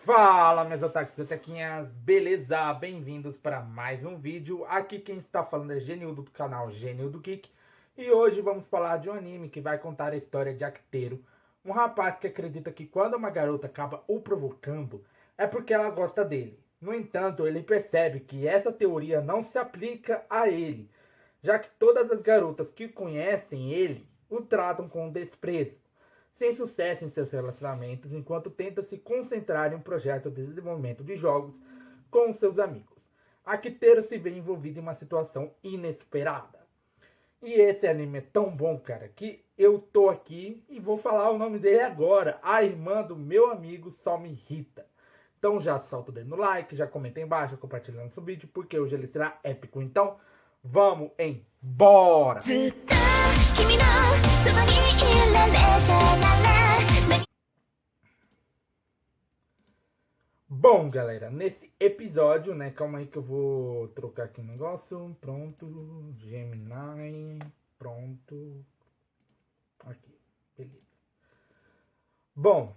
Fala, meus otakus e otaquinhas, beleza? Bem-vindos para mais um vídeo. Aqui quem está falando é Genildo do canal Genildo Geek. E hoje vamos falar de um anime que vai contar a história de Akiteru, um rapaz que acredita que quando uma garota acaba o provocando, é porque ela gosta dele. No entanto, ele percebe que essa teoria não se aplica a ele, já que todas as garotas que conhecem ele o tratam com desprezo, sem sucesso em seus relacionamentos, enquanto tenta se concentrar em um projeto de desenvolvimento de jogos com seus amigos. Akiteru se vê envolvido em uma situação inesperada. E esse anime é tão bom, cara, que eu tô aqui e vou falar o nome dele agora. A irmã do meu amigo só me irrita. Então já solta o dedo no like, já comenta aí embaixo, compartilha nosso vídeo, porque hoje ele será épico. Então, vamos embora! Bom, galera, nesse episódio, né, calma aí que eu vou trocar aqui um negócio, pronto, Gemini, pronto, aqui, beleza. Bom,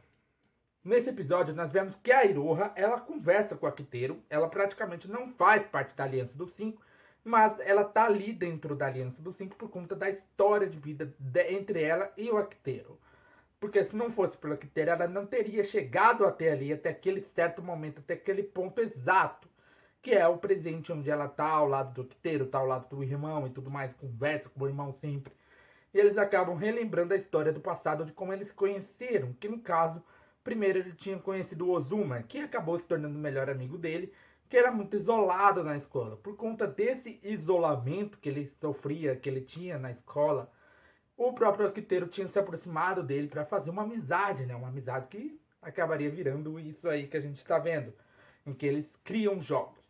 nesse episódio nós vemos que a Iroha, ela conversa com o Akiteru, ela praticamente não faz parte da Aliança dos Cinco, mas ela tá ali dentro da Aliança dos Cinco por conta da história de vida entre ela e o Akiteru. Porque se não fosse pelo Akiteru, ela não teria chegado até ali, até aquele certo momento, até aquele ponto exato. Que é o presente onde ela tá ao lado do Akiteru, tá ao lado do irmão e tudo mais, conversa com o irmão sempre. E eles acabam relembrando a história do passado de como eles se conheceram. Que no caso, primeiro ele tinha conhecido o Ozuma, que acabou se tornando o melhor amigo dele, que era muito isolado na escola. Por conta desse isolamento que ele sofria, que ele tinha na escola, o próprio Akiteru tinha se aproximado dele para fazer uma amizade, né? Uma amizade que acabaria virando isso aí que a gente está vendo, em que eles criam jogos.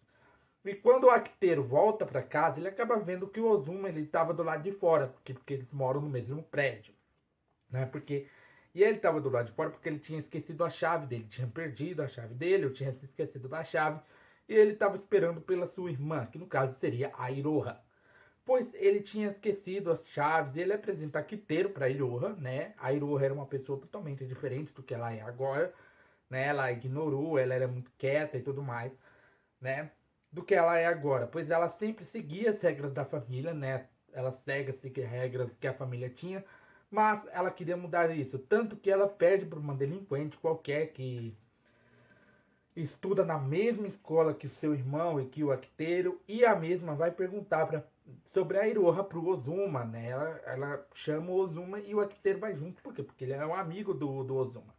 E quando o Akiteru volta para casa, ele acaba vendo que o Ozuma ele estava do lado de fora, porque eles moram no mesmo prédio, né? E ele estava do lado de fora porque ele tinha esquecido a chave dele, tinha perdido a chave dele, eu tinha se esquecido da chave, e ele estava esperando pela sua irmã, que no caso seria a Iroha. Pois ele tinha esquecido as chaves, ele apresenta Akiteru para a Iroha, né? A Iroha era uma pessoa totalmente diferente do que ela é agora, né? Ela ignorou, ela era muito quieta e tudo mais, né? Do que ela é agora, pois ela sempre seguia as regras da família, né? Ela segue as regras que a família tinha, mas ela queria mudar isso, tanto que ela pede para uma delinquente qualquer que estuda na mesma escola que o seu irmão e que o Akiteru, e a mesma vai perguntar sobre a Iroha pro Ozuma, né? Ela chama o Ozuma e o Akiteru vai junto, por quê? Porque ele é um amigo do Ozuma,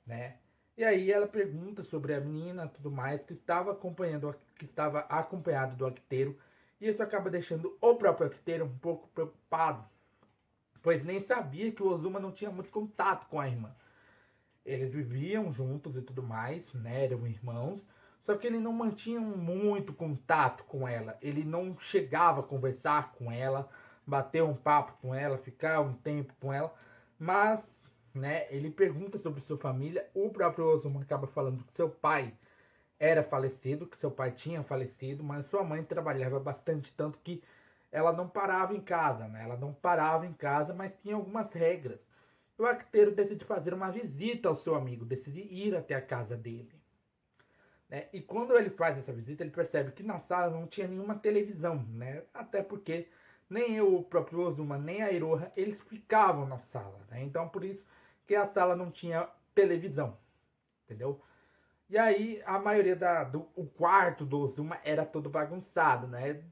né? E aí ela pergunta sobre a menina e tudo mais, que estava acompanhado do Akiteru, e isso acaba deixando o próprio Akiteru um pouco preocupado, pois nem sabia que o Ozuma não tinha muito contato com a irmã. Eles viviam juntos e tudo mais, né? Eram irmãos. Só que ele não mantinha muito contato com ela. Ele não chegava a conversar com ela, bater um papo com ela, ficar um tempo com ela. Mas, né, ele pergunta sobre sua família. O próprio Ozuma acaba falando que seu pai era falecido, que seu pai tinha falecido, mas sua mãe trabalhava bastante, tanto que ela não parava em casa, né? Ela não parava em casa, mas tinha algumas regras. O Akiteru decide fazer uma visita ao seu amigo, decide ir até a casa dele, né? E quando ele faz essa visita, ele percebe que na sala não tinha nenhuma televisão, né? Até porque nem o próprio Ozuma, nem a Iroha, eles ficavam na sala, né? Então por isso que a sala não tinha televisão, entendeu? E aí a maioria o quarto do Ozuma era todo bagunçado, né?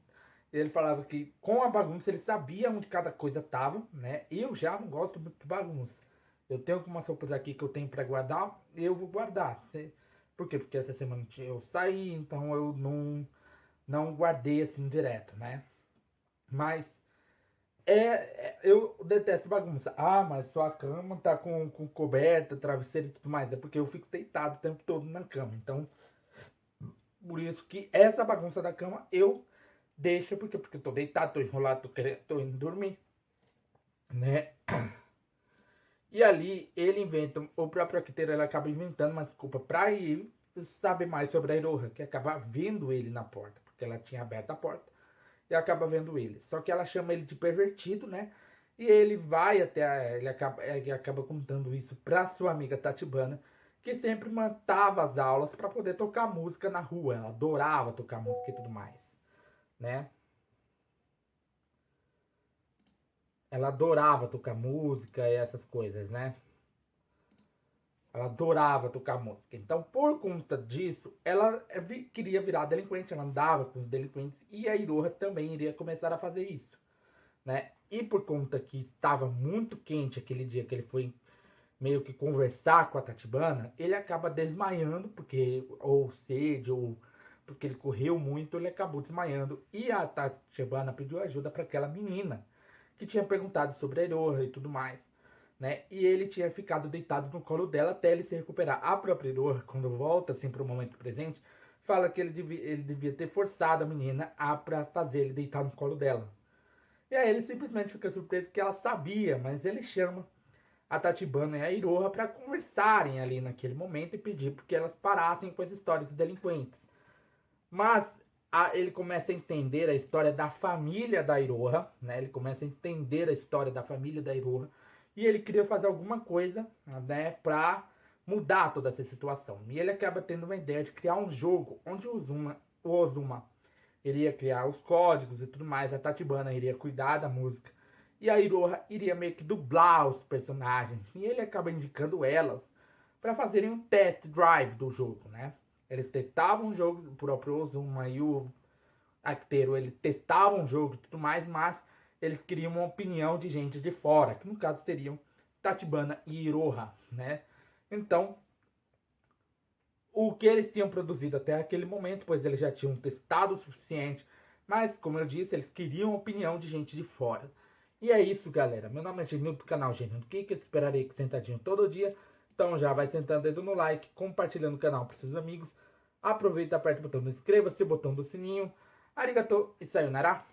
Ele falava que com a bagunça ele sabia onde cada coisa tava, né? Eu já não gosto muito de bagunça. Eu tenho algumas roupas aqui que eu tenho para guardar, eu vou guardar. Por quê? Porque essa semana eu saí, então eu não guardei assim direto, né? Mas eu detesto bagunça. Ah, mas sua cama tá com coberta, travesseiro e tudo mais. É porque eu fico deitado o tempo todo na cama. Então, por isso que essa bagunça da cama eu deixo, porque eu tô deitado, tô enrolado, tô indo dormir, né? E ali ele inventa, o próprio Akiteru ele acaba inventando uma desculpa pra ir saber mais sobre a Iroha, que acaba vendo ele na porta, porque ela tinha aberto a porta e acaba vendo ele. Só que ela chama ele de pervertido, né? E ele vai até ele acaba contando isso pra sua amiga Tatibana, que sempre mantava as aulas para poder tocar música na rua. Ela adorava tocar música e tudo mais, né? Ela adorava tocar música e essas coisas, né? Ela adorava tocar música. Então, por conta disso, ela queria virar delinquente. Ela andava com os delinquentes. E a Iroha também iria começar a fazer isso, né? E por conta que estava muito quente aquele dia que ele foi meio que conversar com a Tatibana, ele acaba desmaiando, porque ou sede, ou porque ele correu muito, ele acabou desmaiando. E a Tatibana pediu ajuda para aquela menina que tinha perguntado sobre a Iroha e tudo mais, né? E ele tinha ficado deitado no colo dela até ele se recuperar. A própria Iroha, quando volta assim para o momento presente, fala que ele devia ter forçado a menina para fazer ele deitar no colo dela. E aí ele simplesmente fica surpreso que ela sabia, mas ele chama a Tatibana e a Iroha para conversarem ali naquele momento e pedir que elas parassem com as histórias de delinquentes. Mas ele começa a entender a história da família da Iroha, né? Ele começa a entender a história da família da Iroha e ele queria fazer alguma coisa, né, para mudar toda essa situação. E ele acaba tendo uma ideia de criar um jogo onde o Ozuma iria criar os códigos e tudo mais, a Tatibana iria cuidar da música e a Iroha iria meio que dublar os personagens. E ele acaba indicando elas para fazerem um test drive do jogo, né? Eles testavam o jogo, o próprio Ozuma e o Acteiro, eles testavam o jogo e tudo mais, mas eles queriam uma opinião de gente de fora, que no caso seriam Tatibana e Iroha, né? Então, o que eles tinham produzido até aquele momento, pois eles já tinham testado o suficiente, mas, como eu disse, eles queriam a opinião de gente de fora. E é isso, galera. Meu nome é Genil do canal Genil do Kika. Eu te esperarei aqui sentadinho todo dia. Então já vai sentando o dedo no like, compartilhando o canal para seus amigos. Aproveita, aperta o botão do inscreva-se, o botão do sininho. Arigato e sayonara.